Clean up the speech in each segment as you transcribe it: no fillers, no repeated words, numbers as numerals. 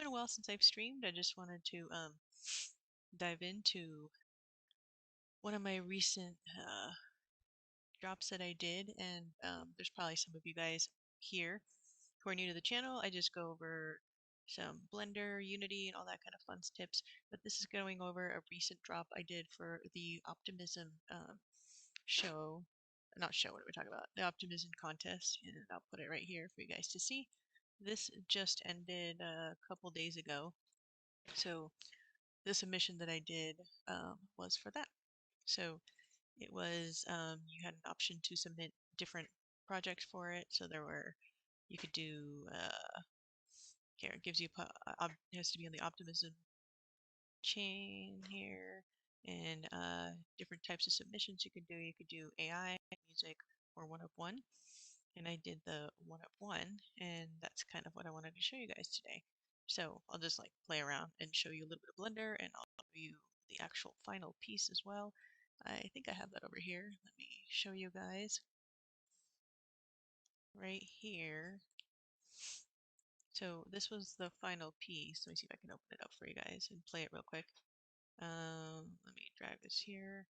been a while since I've streamed. I just wanted to dive into one of my recent drops that I did, and there's probably some of you guys here who are new to the channel. I just go over some Blender, Unity, and all that kind of fun tips. But this is going over a recent drop I did for the Optimism show. Not show, what are we talking about? The Optimism contest, and I'll put it right here for you guys to see. This just ended a couple days ago. So the submission that I did was for that. So it was you had an option to submit different projects for it. So you could do here it gives you it has to be on the Optimism chain here, and different types of submissions you could do. You could do AI, music, or one of one. And I did the one of one, and that's kind of what I wanted to show you guys today. So I'll just like play around and show you a little bit of Blender, and I'll show you the actual final piece as well. I think I have that over here. Let me show you guys right here. So this was the final piece. Let me see if I can open it up for you guys and play it real quick. Let me drag this here,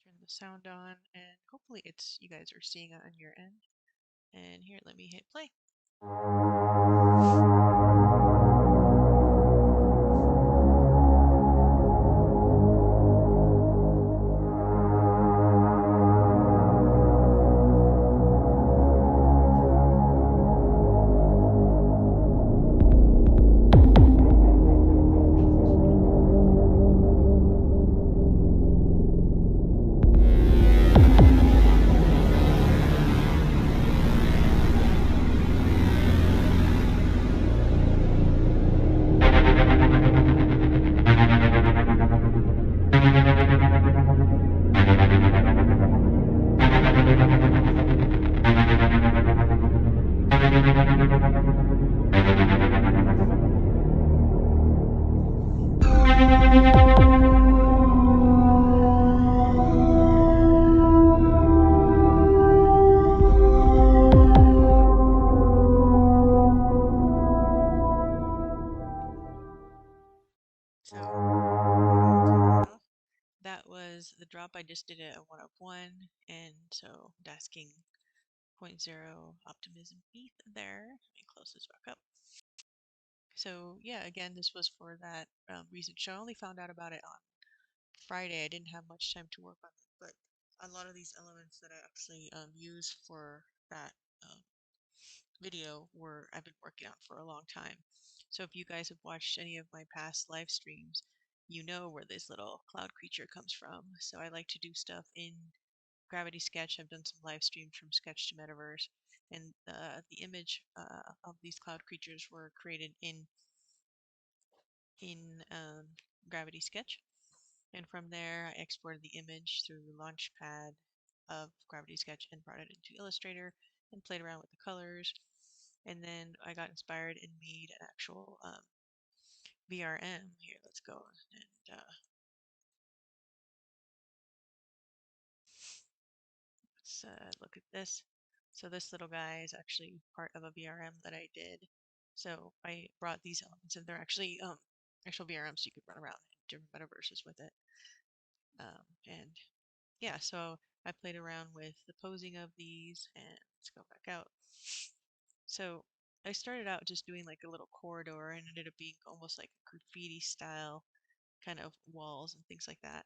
turn the sound on, and hopefully you guys are seeing it on your end. And here, let me hit play. So that was the drop. I just did it at 1 of 1, and so tasking 0.0 Optimism ETH there. Let me close this back up. So yeah, again, this was for that recent show. I only found out about it on Friday. I didn't have much time to work on it, but a lot of these elements that I actually use for that video I've been working on for a long time. So if you guys have watched any of my past live streams, you know where this little cloud creature comes from. So I like to do stuff in Gravity Sketch. I've done some live streams from Sketch to Metaverse, and the image of these cloud creatures were created in Gravity Sketch. And from there, I exported the image through Launchpad of Gravity Sketch and brought it into Illustrator and played around with the colors. And then I got inspired and made an actual VRM. Here, let's go and let's look at this. So this little guy is actually part of a VRM that I did. So I brought these elements, and they're actually actual VRMs, so you could run around in different metaverses with it. And yeah, so I played around with the posing of these, and let's go back out. So I started out just doing like a little corridor, and ended up being almost like graffiti style kind of walls and things like that.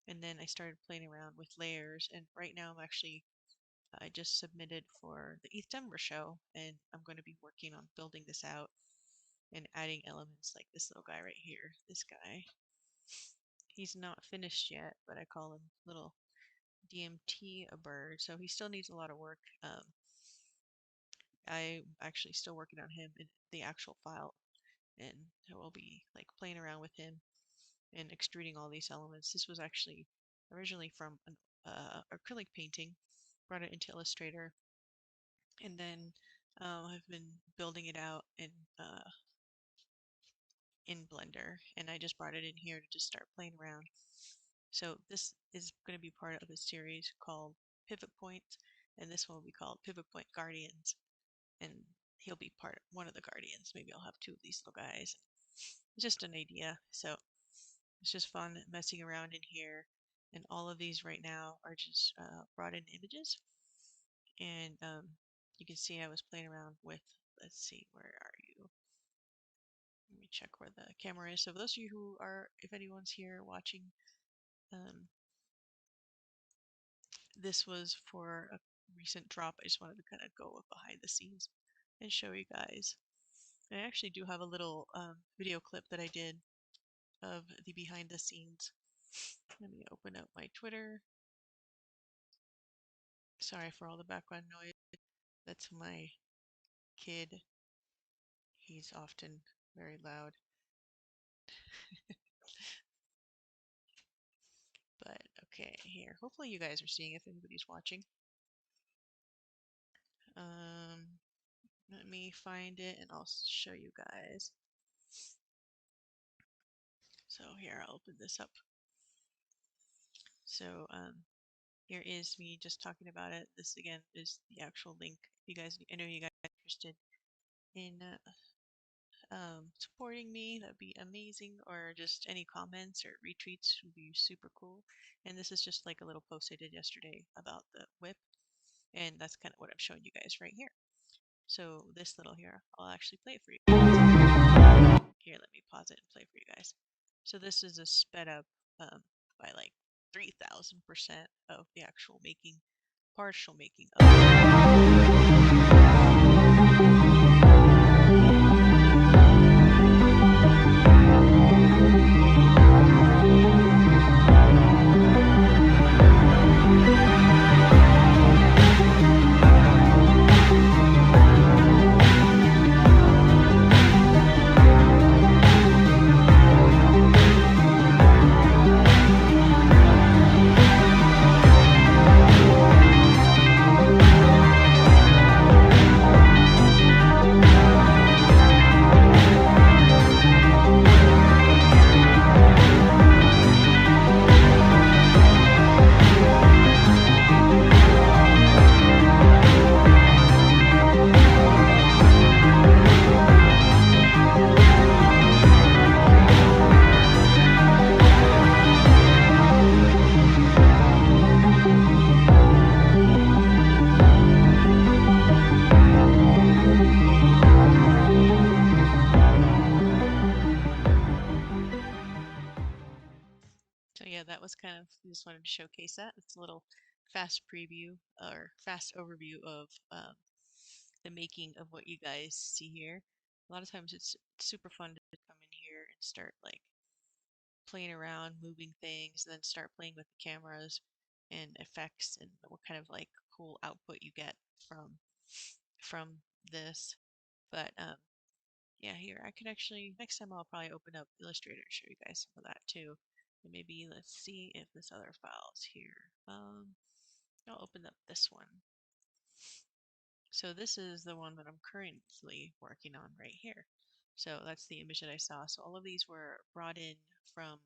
And then I started playing around with layers, and right now I just submitted for the EthDenver show, and I'm going to be working on building this out and adding elements like this little guy right here. This guy, he's not finished yet, but I call him little DMT a bird, so he still needs a lot of work. I'm actually still working on him in the actual file, and I will be like playing around with him and extruding all these elements. This was actually originally from an acrylic painting, brought it into Illustrator, and then I've been building it out in Blender, and I just brought it in here to just start playing around. So this is going to be part of a series called Pivot Points, and this one will be called Pivot Point Guardians. And he'll be one of the guardians. Maybe I'll have two of these little guys. It's just an idea. So it's just fun messing around in here. And all of these right now are just brought in images. And you can see I was playing around with, let's see, where are you? Let me check where the camera is. So for those of you who are, if anyone's here watching, um, this was for a recent drop. I just wanted to kind of go behind the scenes and show you guys. And I actually do have a little video clip that I did of the behind the scenes. Let me open up my Twitter. Sorry for all the background noise. That's my kid. He's often very loud. But okay, here. Hopefully you guys are seeing if anybody's watching. Let me find it and I'll show you guys. So here, I'll open this up. So here is me just talking about it. This again is the actual link. If you guys, I know you guys are interested in supporting me, that'd be amazing. Or just any comments or retweets would be super cool. And this is just like a little post I did yesterday about the whip. And that's kind of what I'm showing you guys right here. So this little here, I'll actually play it for you. Here, let me pause it and play for you guys. So this is a sped up by like 3,000% of the actual making, partial making of So yeah, that was kind of, just wanted to showcase that. It's a little fast preview or fast overview of the making of what you guys see here. A lot of times it's super fun to come in here and start like playing around, moving things, and then start playing with the cameras and effects and what kind of like cool output you get from this. But yeah, here I could actually, next time I'll probably open up Illustrator and show you guys some of that too. And maybe let's see if this other file's here. I'll open up this one. So this is the one that I'm currently working on right here. So that's the image that I saw. So all of these were brought in from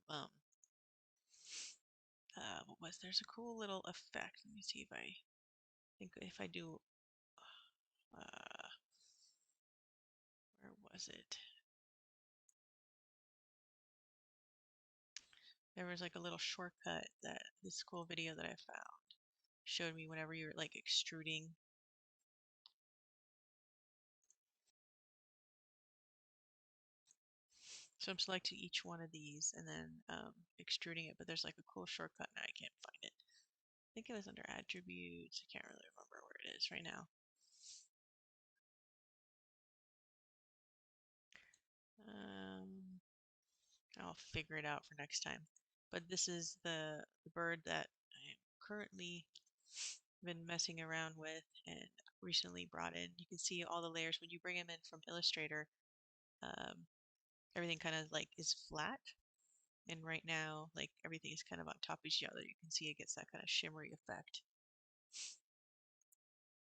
what was, there's a cool little effect. Let me see if I think if I do where was it? There was like a little shortcut that this cool video that I found showed me whenever you're like extruding. So I'm selecting each one of these and then extruding it, but there's like a cool shortcut and I can't find it. I think it was under attributes. I can't really remember where it is right now. I'll figure it out for next time. But this is the bird that I am currently been messing around with and recently brought in. You can see all the layers when you bring them in from Illustrator. Um, everything kind of like is flat, and right now like everything is kind of on top of each other. You can see it gets that kind of shimmery effect.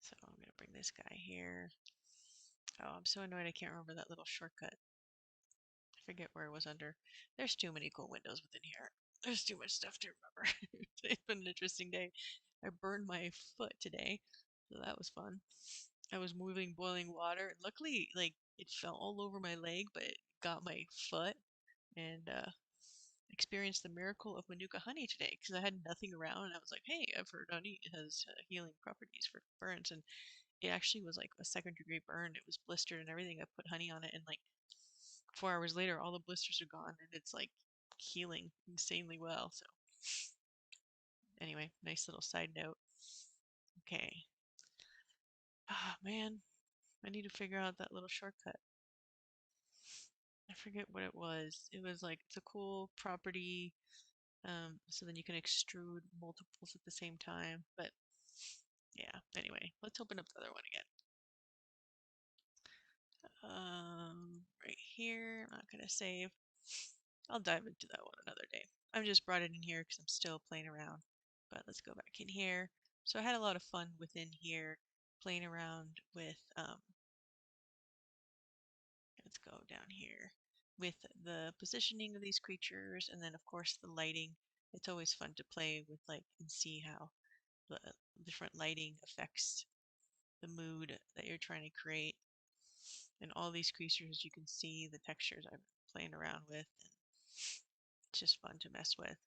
So I'm gonna bring this guy here. Oh, I'm so annoyed I can't remember that little shortcut. I forget where it was under. There's too many cool windows within here. There's too much stuff to remember. It's been an interesting day. I burned my foot today, so that was fun. I was moving boiling water. Luckily, like it fell all over my leg, but it got my foot and experienced the miracle of Manuka honey today because I had nothing around and I was like, hey, I've heard honey has healing properties for burns, and it actually was like a second-degree burn. It was blistered and everything. I put honey on it, and like 4 hours later, all the blisters are gone, and it's like healing insanely well. So anyway, nice little side note. Okay. Ah, man, I need to figure out that little shortcut. I forget what it was. It was like it's a cool property. So then you can extrude multiples at the same time. But yeah, anyway, let's open up the other one again. Right here, I'm not gonna save. I'll dive into that one another day. I've just brought it in here because I'm still playing around. But let's go back in here. So I had a lot of fun within here, playing around with let's go down here with the positioning of these creatures, and then of course the lighting. It's always fun to play with like and see how the different lighting affects the mood that you're trying to create. And all these creatures, you can see the textures I've been playing around with, and it's just fun to mess with.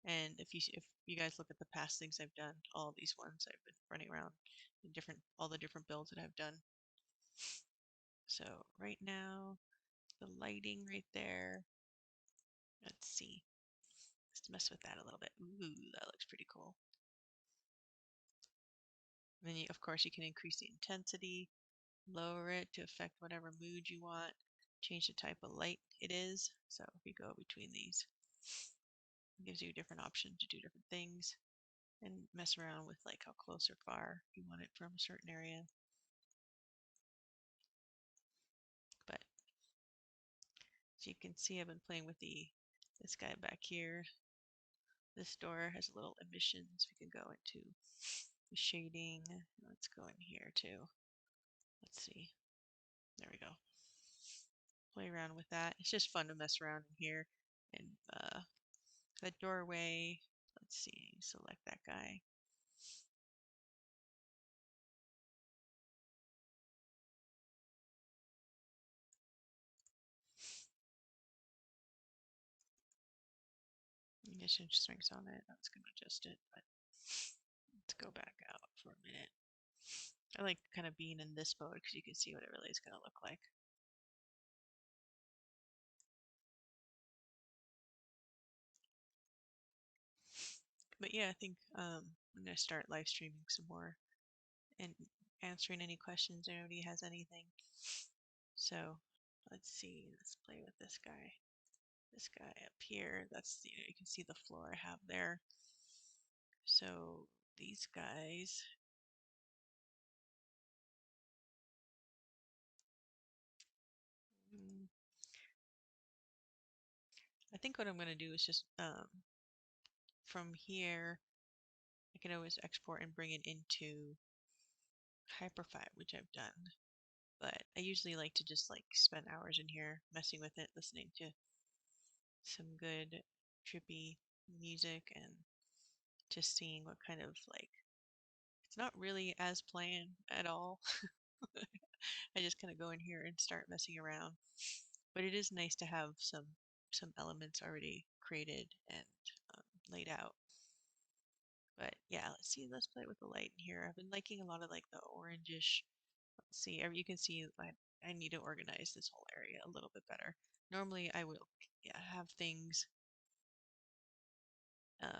And if you guys look at the past things I've done, all these ones I've been running around in different all the different builds that I've done. So right now, the lighting right there. Let's see. Let's mess with that a little bit. Ooh, that looks pretty cool. And then of course you can increase the intensity, lower it to affect whatever mood you want, change the type of light it is. So if you go between these, it gives you a different option to do different things and mess around with like how close or far you want it from a certain area. But as you can see, I've been playing with this guy back here. This door has little emissions. We can go into the shading. Let's go in here too. Let's see. There we go. Play around with that. It's just fun to mess around in here. And the doorway. Let's see. Select that guy. Ignition strengths on it. I was going to adjust it, but let's go back out for a minute. I like kind of being in this mode because you can see what it really is going to look like. But yeah, I think I'm going to start live streaming some more and answering any questions if anybody has anything. So let's see. Let's play with this guy. This guy up here. That's you can see the floor I have there. So these guys. I think what I'm going to do is just from here, I can always export and bring it into Hyperfy, which I've done. But I usually like to just like spend hours in here messing with it, listening to some good trippy music and just seeing what kind of like it's not really as planned at all. I just kind of go in here and start messing around. But it is nice to have some elements already created and laid out. But yeah, let's see. Let's play with the light in here. I've been liking a lot of like the orangish. Let's see. You can see I need to organize this whole area a little bit better. Normally I will yeah, have things um,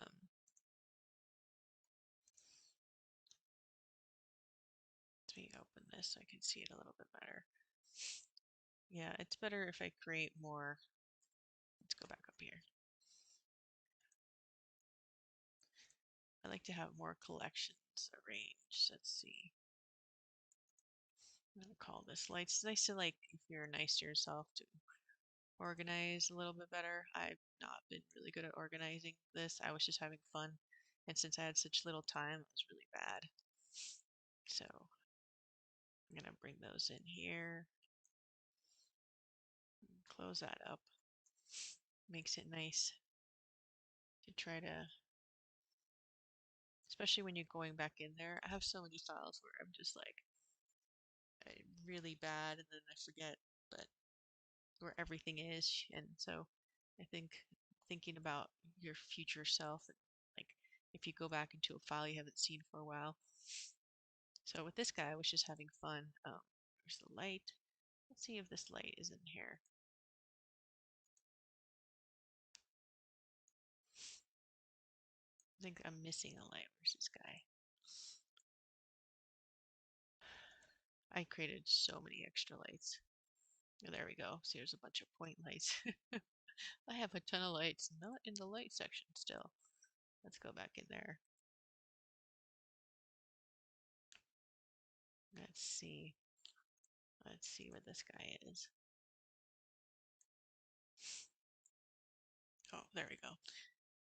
let me open this so I can see it a little bit better. Yeah, it's better if I create more. Let's go back up here. I like to have more collections arranged. Let's see. I'm gonna call this lights. It's nice to like if you're nice to yourself to organize a little bit better. I've not been really good at organizing this. I was just having fun. And since I had such little time, it was really bad. So I'm gonna bring those in here. Close that up. Makes it nice to try to, especially when you're going back in there. I have so many files where I'm just like, really bad, and then I forget, but where everything is. And so I think thinking about your future self, like if you go back into a file you haven't seen for a while. So with this guy, I was just having fun. There's the light. Let's see if this light is in here. I think I'm missing a light. Where's this guy? I created so many extra lights. Oh, there we go. See, there's a bunch of point lights. I have a ton of lights, not in the light section still. Let's go back in there. Let's see. Let's see where this guy is. Oh, there we go.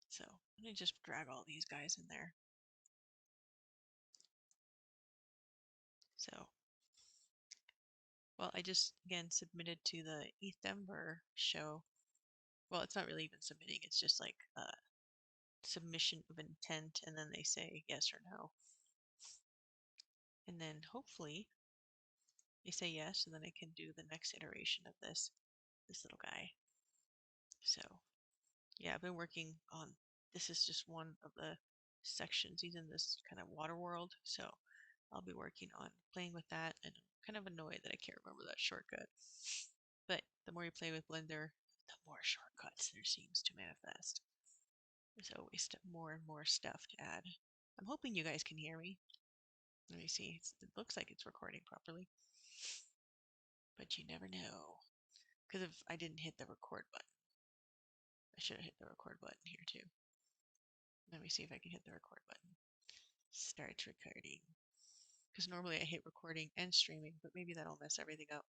So let me just drag all these guys in there. So, well, I just again submitted to the EthDenver show. Well, it's not really even submitting, it's just like a submission of intent, and then they say yes or no. And then hopefully they say yes, and then I can do the next iteration of this little guy. So yeah, I've been working on this is just one of the sections. He's in this kind of water world, so I'll be working on playing with that, and I'm kind of annoyed that I can't remember that shortcut. But the more you play with Blender, the more shortcuts there seems to manifest. There's always more and more stuff to add. I'm hoping you guys can hear me. Let me see. It looks like it's recording properly, but you never know. Because if I didn't hit the record button, I should have hit the record button here too. Let me see if I can hit the record button. Start recording. Because normally I hit recording and streaming, but maybe that'll mess everything up.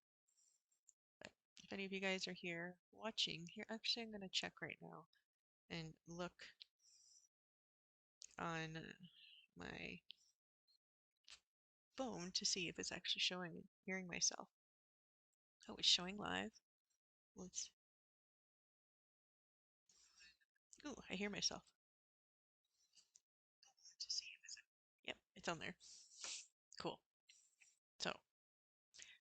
But if any of you guys are here watching, here actually I'm going to check right now and look on my phone to see if it's actually showing and hearing myself. Oh, it's showing live. Let's. Ooh, I hear myself. Yep, it's on there. Cool. So,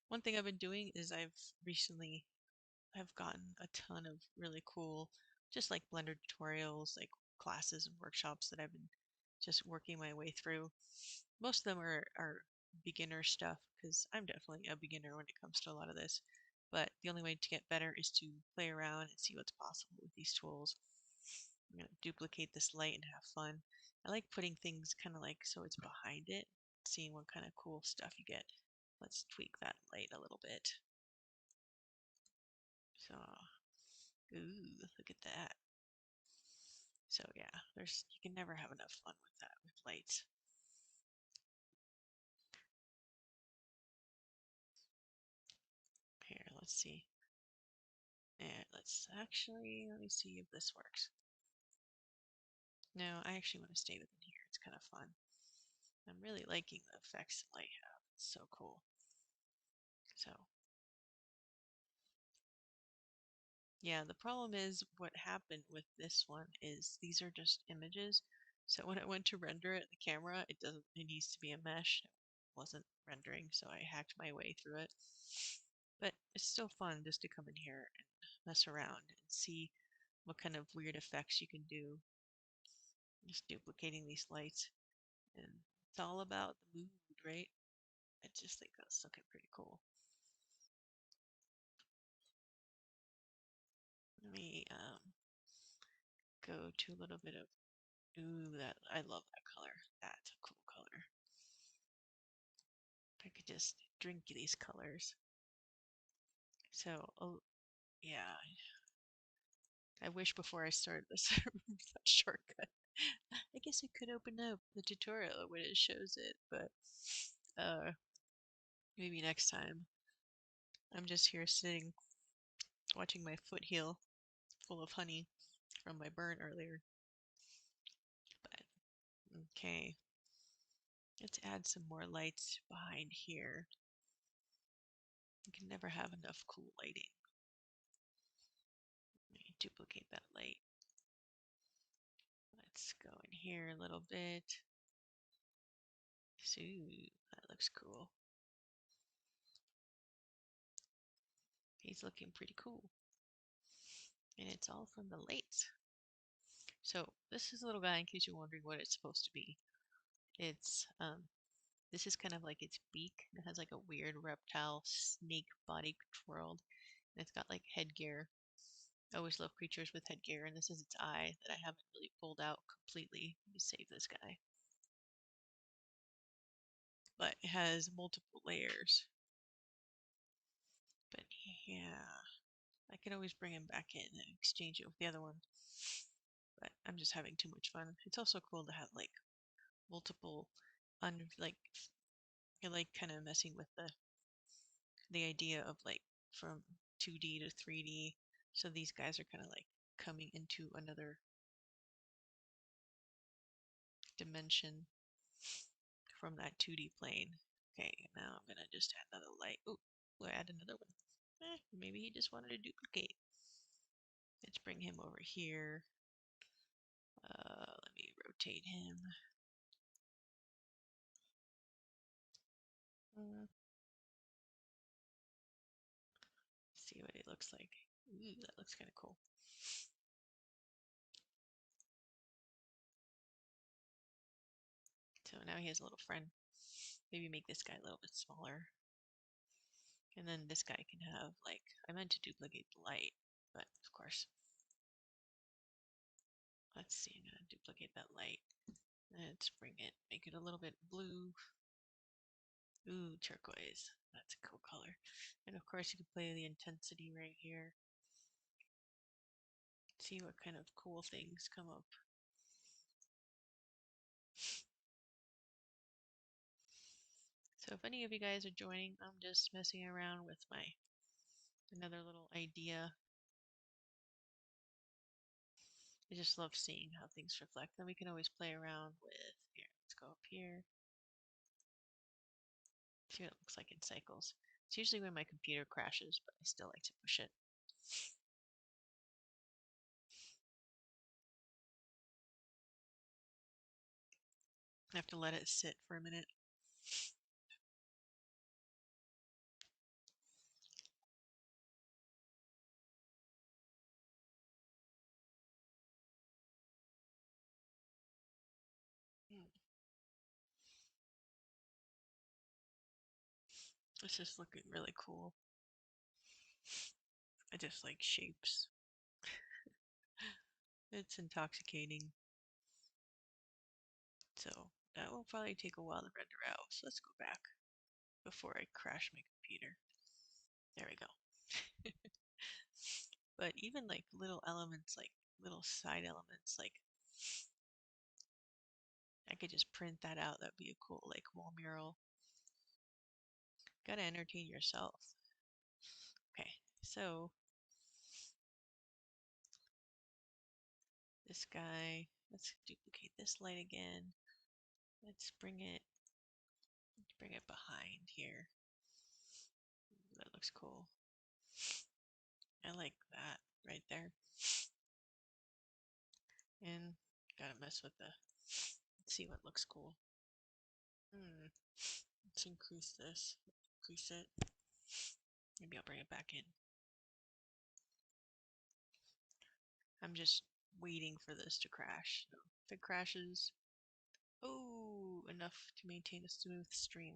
one thing I've been doing is I've gotten a ton of really cool, just like Blender tutorials, like classes and workshops that I've been just working my way through. Most of them are beginner stuff because I'm definitely a beginner when it comes to a lot of this. But the only way to get better is to play around and see what's possible with these tools. I'm going to duplicate this light and have fun. I like putting things kind of like so it's behind it, seeing what kind of cool stuff you get. Let's tweak that light a little bit. So, ooh, look at that. So yeah, you can never have enough fun with that, with lights. Here, let's see. And let me see if this works. No, I actually want to stay within here. It's kind of fun. I'm really liking the effects the light have. It's so cool. So, yeah, the problem is what happened with this one is these are just images. So when I went to render it in the camera, it needs to be a mesh. It wasn't rendering, so I hacked my way through it. But it's still fun just to come in here and mess around and see what kind of weird effects you can do. Just duplicating these lights. And it's all about the mood, right? I just think that's looking pretty cool. Let me go to a little bit of, ooh, that, I love that color. That's a cool color. I could just drink these colors. So, oh, yeah. I wish before I started this that shortcut. I guess I could open up the tutorial when it shows it, but maybe next time. I'm just here sitting, watching my foot heal, full of honey from my burn earlier. But okay, let's add some more lights behind here. You can never have enough cool lighting. Let me duplicate that light. Let's go in here a little bit. So that looks cool. He's looking pretty cool. And it's all from the lights. So this is a little guy, in case you're wondering what it's supposed to be. It's this is kind of like its beak. It has like a weird reptile snake body twirled. And it's got like headgear. I always love creatures with headgear, and this is its eye that I haven't really pulled out completely. Let me save this guy. But it has multiple layers. But yeah, I could always bring him back in and exchange it with the other one. But I'm just having too much fun. It's also cool to have like multiple, like you're like kind of messing with the idea of like from 2D to 3D. So these guys are kind of like coming into another dimension from that 2D plane. Okay, now I'm gonna just add another light. Oh, we'll add another one. Maybe he just wanted to duplicate. Let's bring him over here. Let me rotate him. See what it looks like. Ooh, that looks kind of cool. So now he has a little friend. Maybe make this guy a little bit smaller. And then this guy can have, like, I meant to duplicate the light, but of course. Let's see, I'm gonna duplicate that light. Let's bring it, make it a little bit blue. Ooh, turquoise. That's a cool color. And of course you can play the intensity right here. See what kind of cool things come up. So if any of you guys are joining, I'm just messing around with my another little idea. I just love seeing how things reflect. Then we can always play around with, here, let's go up here. See what it looks like in cycles. It's usually when my computer crashes, but I still like to push it. I have to let it sit for a minute. This is looking really cool. I just like shapes. It's intoxicating. So that will probably take a while to render out. So let's go back before I crash my computer. There we go. But even like little elements, like little side elements, like I could just print that out. That'd be a cool like wall mural. Gotta entertain yourself. Okay, so this guy, let's duplicate this light again. Let's bring it behind here. That looks cool. I like that right there. And gotta mess with the, let's see what looks cool. Let's increase this, increase it. Maybe I'll bring it back in. I'm just waiting for this to crash. So if it crashes, oh, enough to maintain a smooth stream.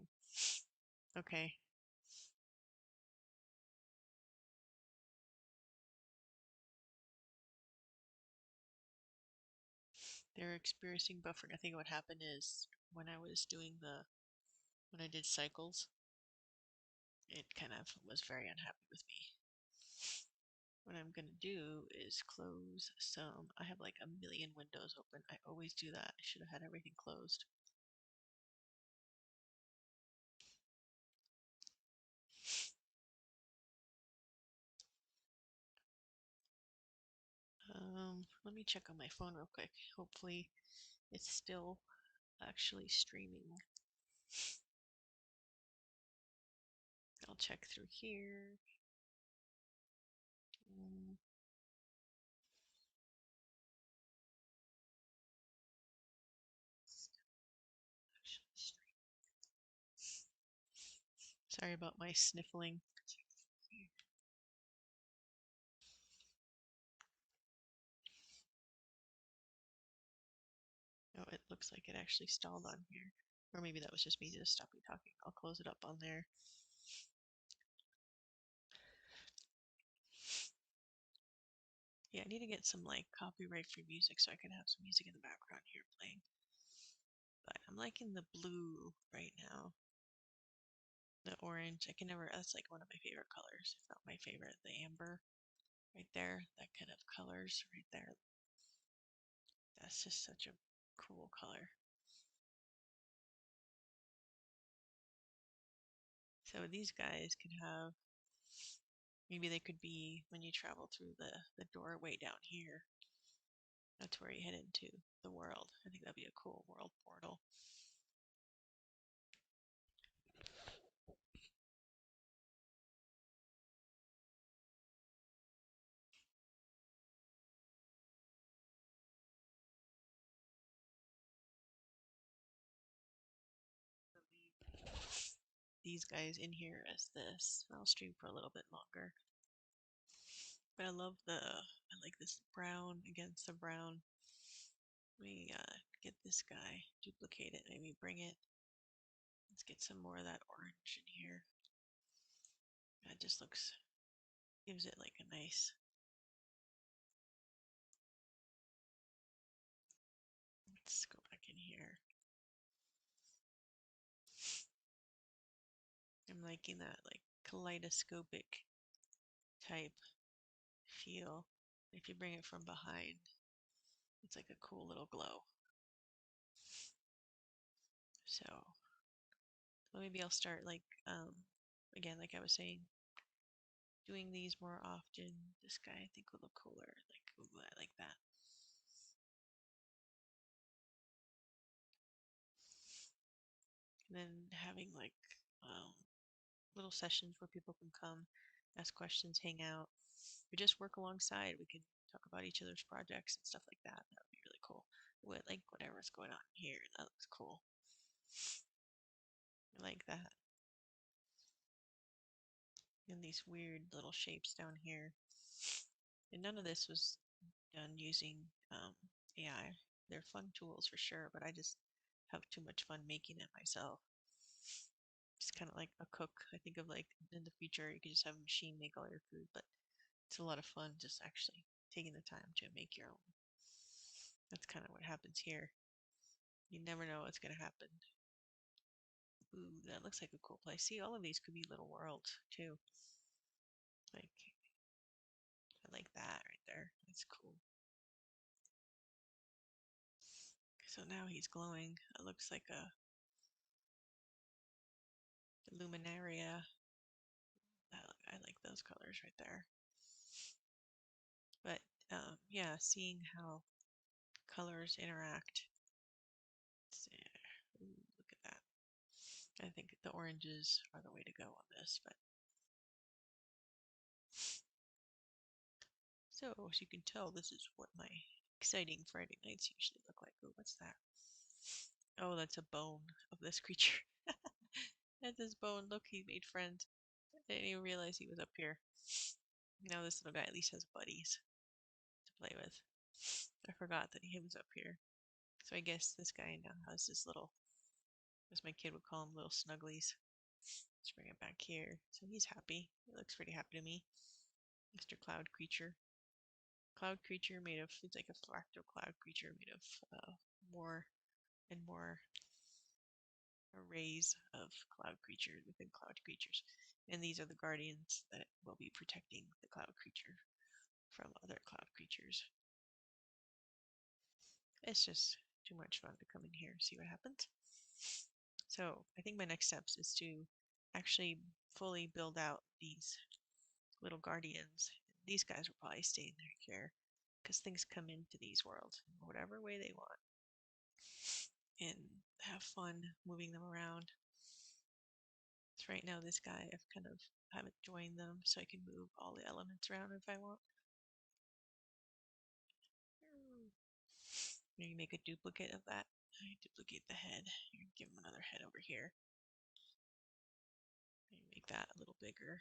Okay. They're experiencing buffering. I think what happened is when I was doing when I did cycles, it kind of was very unhappy with me. What I'm gonna do is close some. I have like a million windows open. I always do that. I should have had everything closed. Let me check on my phone real quick. Hopefully it's still actually streaming. I'll check through here. Mm, Sorry about my sniffling. looks like it actually stalled on here. Or maybe that was just me just stopping talking. I'll close it up on there. Yeah, I need to get some like copyright-free music so I can have some music in the background here playing. But I'm liking the blue right now. The orange, I can never, that's like one of my favorite colors, if not my favorite. The amber right there, that kind of colors right there. That's just such a cool color. So these guys can have, maybe they could be when you travel through the doorway down here. That's where you head into the world. I think that'd be a cool world portal. These guys in here as this. I'll stream for a little bit longer. But I love I like this brown against the brown. Let me get this guy, duplicate it, maybe bring it. Let's get some more of that orange in here. That just looks, gives it like a nice. Let's go back in here. I'm liking that like kaleidoscopic type feel. If you bring it from behind, it's like a cool little glow. So maybe I'll start like, again, like I was saying, doing these more often. This guy I think will look cooler. Like, ooh, I like that. And then having like little sessions where people can come, ask questions, hang out, or just work alongside. We can talk about each other's projects and stuff like that. That would be really cool. With like whatever's going on here, that looks cool. I like that. And these weird little shapes down here. And none of this was done using AI. They're fun tools for sure, but I just have too much fun making it myself. It's kind of like a cook. I think of like in the future, you could just have a machine make all your food, but it's a lot of fun just actually taking the time to make your own. That's kind of what happens here. You never know what's going to happen. Ooh, that looks like a cool place. See, all of these could be little worlds too. Like, I like that right there. That's cool. So now he's glowing. It looks like a luminaria. I like those colors right there. But yeah, seeing how colors interact. Ooh, look at that. I think the oranges are the way to go on this. But so as you can tell, this is what my exciting Friday nights usually look like. Oh, what's that? Oh, that's a bone of this creature. That's his bone. Look, he made friends. I didn't even realize he was up here. Now this little guy at least has buddies to play with. I forgot that he was up here. So I guess this guy now has this little, as my kid would call him, little snugglies. Let's bring it back here. So he's happy. He looks pretty happy to me. Mr. Cloud Creature. Cloud creature made of, it's like a fractal cloud creature made of more and more arrays of cloud creatures within cloud creatures. And these are the guardians that will be protecting the cloud creature from other cloud creatures. It's just too much fun to come in here and see what happens. So I think my next steps is to actually fully build out these little guardians. These guys will probably stay in their care because things come into these worlds in whatever way they want and have fun moving them around. So right now this guy, I've kind of haven't joined them so I can move all the elements around if I want. Maybe make a duplicate of that. I duplicate the head. Give him another head over here. Maybe make that a little bigger.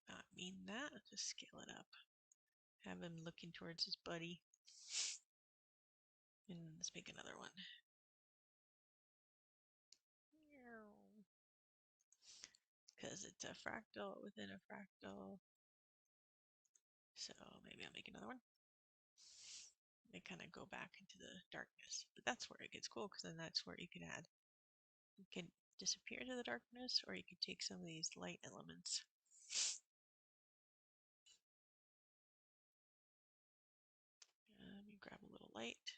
Did not mean that. Just scale it up. Have him looking towards his buddy. And let's make another one. Because it's a fractal within a fractal. So maybe I'll make another one. They kind of go back into the darkness. But that's where it gets cool, because then that's where you can add. You can disappear to the darkness, or you could take some of these light elements. Let me grab a little light,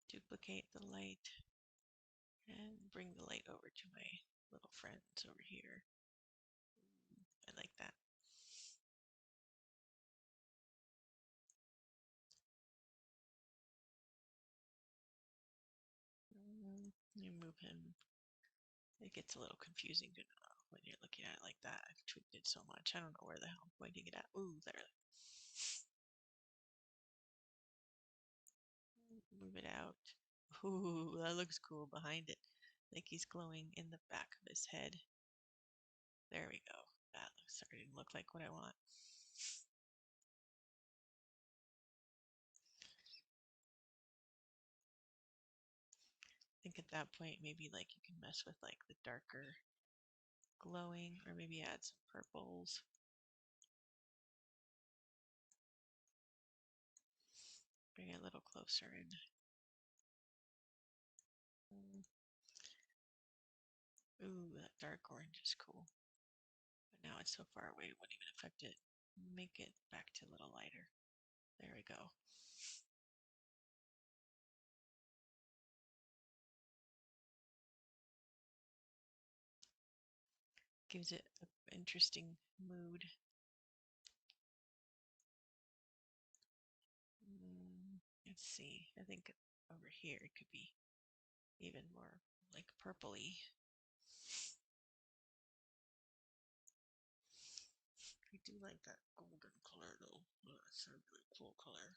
duplicate the light, and bring the light over to my little friends over here. I like that. You move him. It gets a little confusing to know when you're looking at it like that. I've tweaked it so much. I don't know where the hell I'm pointing it at. Ooh, there. Move it out. Ooh, that looks cool behind it. Like he's glowing in the back of his head. There we go. That starting to look like what I want. I think at that point, maybe like you can mess with like the darker glowing, or maybe add some purples. Bring it a little closer in. Ooh, that dark orange is cool. But now it's so far away, it wouldn't even affect it. Make it back to a little lighter. There we go. Gives it an interesting mood. Let's see. I think over here it could be even more like purpley. I do like that golden color though. That's a really cool color.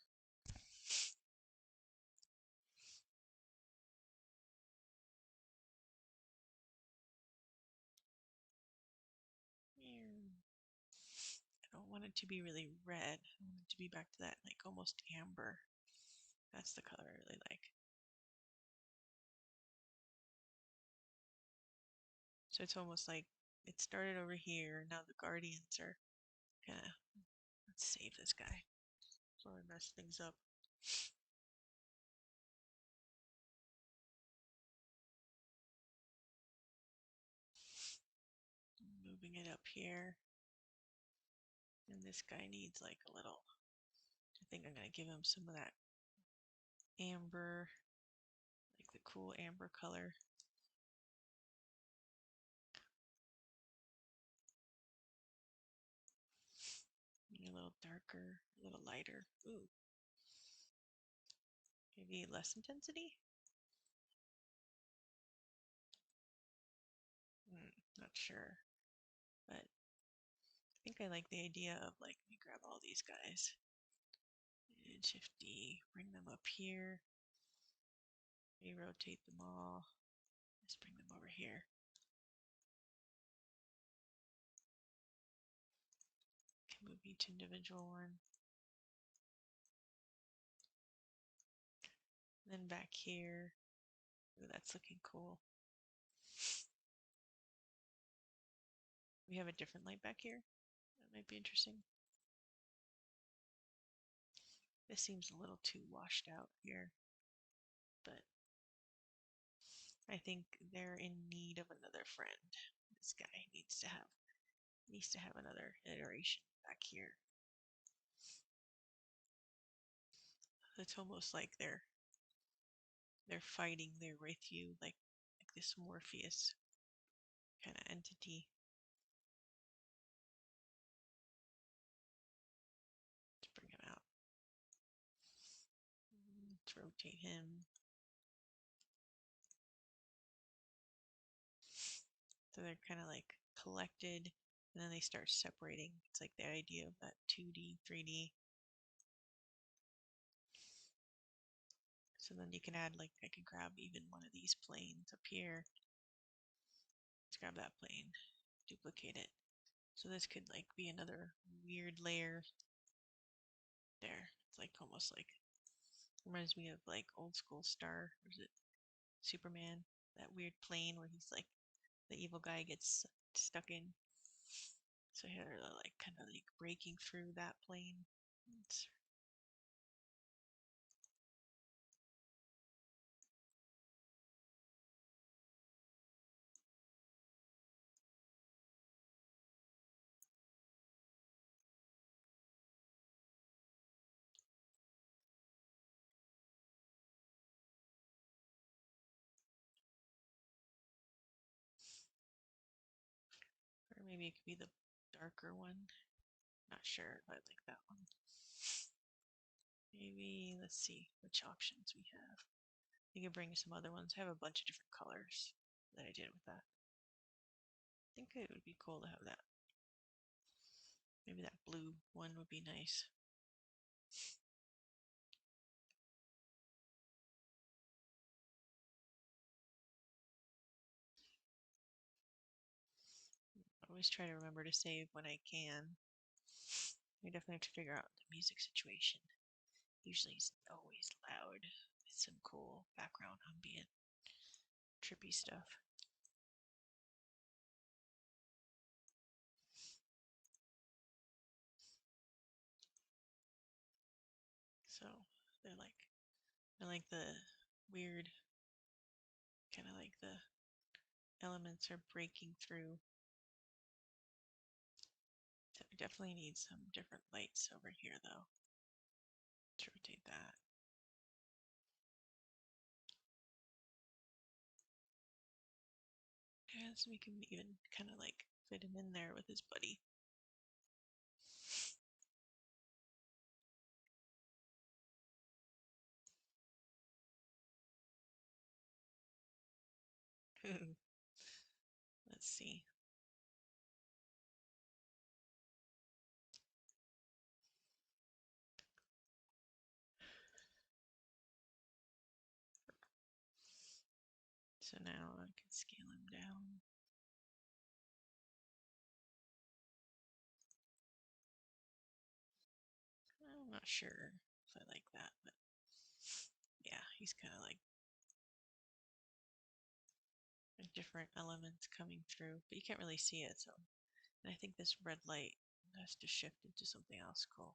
I don't want it to be really red. I want it to be back to that like almost amber. That's the color I really like. So it's almost like it started over here. Now the Guardians are gonna. Let's save this guy before I mess things up. Moving it up here. And this guy needs like a little. I think I'm gonna give him some of that amber, like the cool amber color. Maybe a little darker, a little lighter. Ooh. Maybe less intensity? Not sure. But I think I like the idea of like, let me grab all these guys. And Shift D, bring them up here. Rotate them all. Just bring them over here. Can move each individual one. And then back here. Ooh, that's looking cool. We have a different light back here. That might be interesting. This seems a little too washed out here, but I think they're in need of another friend. This guy needs to have another iteration back here. It's almost like they're fighting their with you, like this Morpheus kind of entity. Let's bring him out. Let's rotate him. So they're kind of like collected, and then they start separating. It's like the idea of that 2D, 3D. So then you can add, like, I could grab even one of these planes up here. Let's grab that plane, duplicate it. So this could like be another weird layer. There, It's like almost like reminds me of like old school Star, or is it Superman? That weird plane where he's like the evil guy gets stuck in. So here they're like kind of like breaking through that plane. It's or maybe it could be the darker one. Not sure if I like that one. Maybe let's see which options we have. You can bring some other ones. I have a bunch of different colors that I did with that. I think it would be cool to have that. Maybe that blue one would be nice. I always try to remember to save when I can. I definitely have to figure out the music situation. Usually it's always loud with some cool background ambient trippy stuff. So they're like I like the weird kind of like the elements are breaking through. Definitely need some different lights over here though to rotate that. And so we can even kind of like fit him in there with his buddy. Let's see. So now I can scale him down. I'm not sure if I like that, but yeah, he's kind of like different elements coming through, but you can't really see it. So, and I think this red light has to shift into something else cool.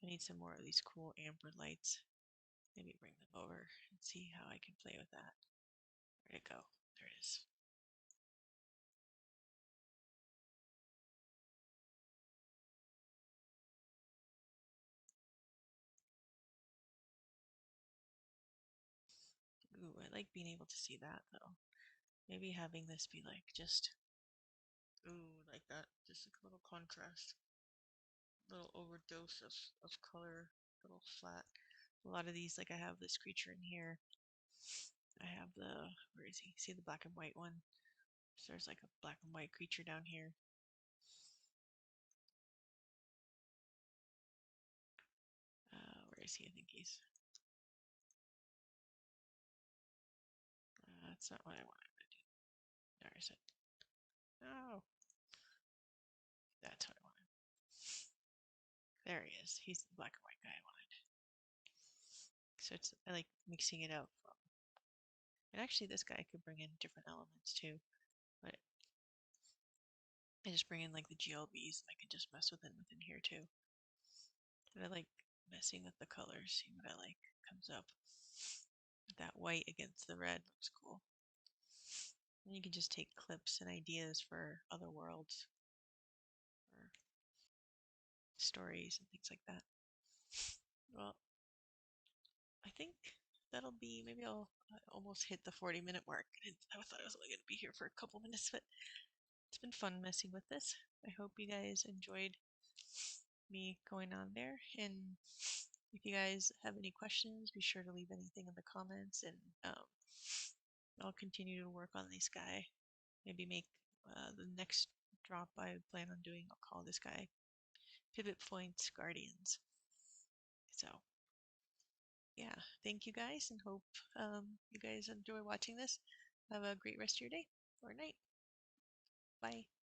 I need some more of these cool amber lights. Maybe bring them over and see how I can play with that. Where'd it go? There it is. Ooh, I like being able to see that though. Maybe having this be like just, ooh, like that. Just like a little contrast. A little overdose of color. A little flat. A lot of these, like I have this creature in here. I have the, where is he? See the black and white one? So there's like a black and white creature down here. Where is he? I think he's. That's not what I wanted to do. There is it. Oh, that's what I wanted. There he is. He's the black and white guy I wanted. So it's I like mixing it up. And actually, this guy could bring in different elements too. But I just bring in like the GLBs. I can just mess with it within here too. But I like messing with the colors. See what I like comes up. That white against the red looks cool. And you can just take clips and ideas for other worlds or stories and things like that. Well, I think that'll be maybe I'll almost hit the 40-minute mark. I thought I was only going to be here for a couple minutes, but it's been fun messing with this. I hope you guys enjoyed me going on there. And if you guys have any questions, be sure to leave anything in the comments, and I'll continue to work on this guy. Maybe make the next drop I plan on doing, I'll call this guy Pivot Points Guardians. So yeah, thank you guys, and hope you guys enjoy watching this. Have a great rest of your day or night. Bye.